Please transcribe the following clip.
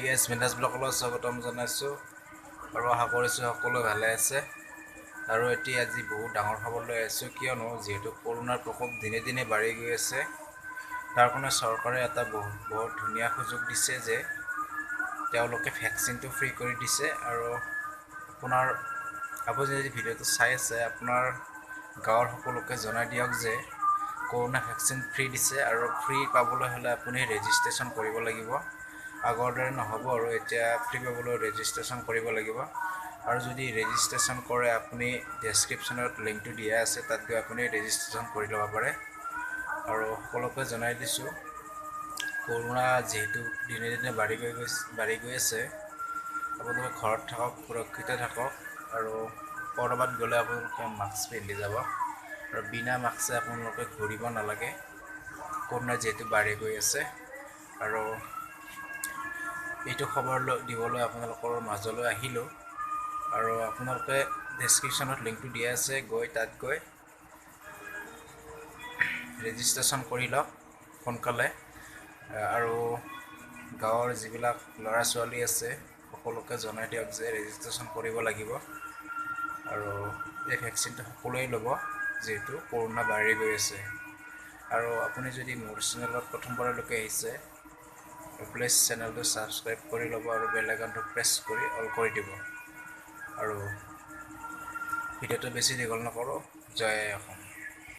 Gas মিনাজ ব্লগলৈ স্বাগতম জনাইছোঁ আৰু আশা কৰিছোঁ সকলো ভালে আছে। আৰু এতিয়া আজি বহুত ডাঙৰ খবৰ লৈ আছোঁ, কিয়নো যিহেতু কৰোণাৰ প্ৰকোপ দিনে দিনে বাঢ়ি গৈ আছে। তাৰ কাৰণে চৰকাৰে এটা বহুত ধুনীয়া সুযোগ দিছে যে তেওঁলোকে ভেকচিনটো ফ্ৰী কৰি দিছে। আৰু আপুনি যদি ভিডিঅ'টো চাই আছে, আপোনাৰ গাঁৱৰ সকলোকে জনাই দিয়ক যে কৰোণা ভেকচিন ফ্ৰী দিছে। আৰু ফ্ৰী পাবলৈ হ'লে আপুনি ৰেজিষ্ট্ৰেশ্যন কৰিব লাগিব। আগৰ দৰে নহ'ব আৰু এতিয়া ফ্ৰী পাবলৈ ৰেজিষ্ট্ৰেশ্যন কৰিব লাগিব। আৰু যদি ৰেজিষ্ট্ৰেশ্যন কৰে, আপুনি ডেছক্ৰিপশ্যনত লিংকটো দিয়া আছে, তাত গৈ আপুনি ৰেজিষ্ট্ৰেশ্যন কৰি ল'ব পাৰে। আৰু সকলোকে জনাই দিছোঁ, কৰোণা যিহেতু দিনে দিনে বাঢ়ি গৈ আছে, আপোনালোকে ঘৰত থাকক, সুৰক্ষিত থাকক। আৰু ক'ৰবাত গ'লে আপোনালোকে মাস্ক পিন্ধি যাব আৰু বিনা মাস্কে আপোনালোকে ঘূৰিব নালাগে, কৰোণা যিহেতু বাঢ়ি গৈ আছে। আৰু এইটো খবৰ দিবলৈ আপোনালোকৰ মাজলৈ আহিলোঁ। আৰু আপোনালোকে ডেছক্ৰিপশ্যনত লিংকটো দিয়া আছে, তাত গৈ ৰেজিষ্ট্ৰেশ্যন কৰি লওক সোনকালে। আৰু গাঁৱৰ যিবিলাক ল'ৰা ছোৱালী আছে সকলোকে জনাই দিয়ক যে ৰেজিষ্ট্ৰেশ্যন কৰিব লাগিব। আৰু এই ভেকচিনটো সকলোৱে ল'ব, যিহেতু কৰোণা বাঢ়ি গৈ আছে। আৰু আপুনি যদি মোৰ চেনেলত প্ৰথমবাৰলৈকে আহিছে, প্লিজ চেনেলটো ছাবস্ক্ৰাইব কৰি ল'ব আৰু বেল আইকনটো প্ৰেছ কৰি অল কৰি দিব। আৰু ভিডিঅ'টো বেছি দীঘল নকৰোঁ। জয় অসম।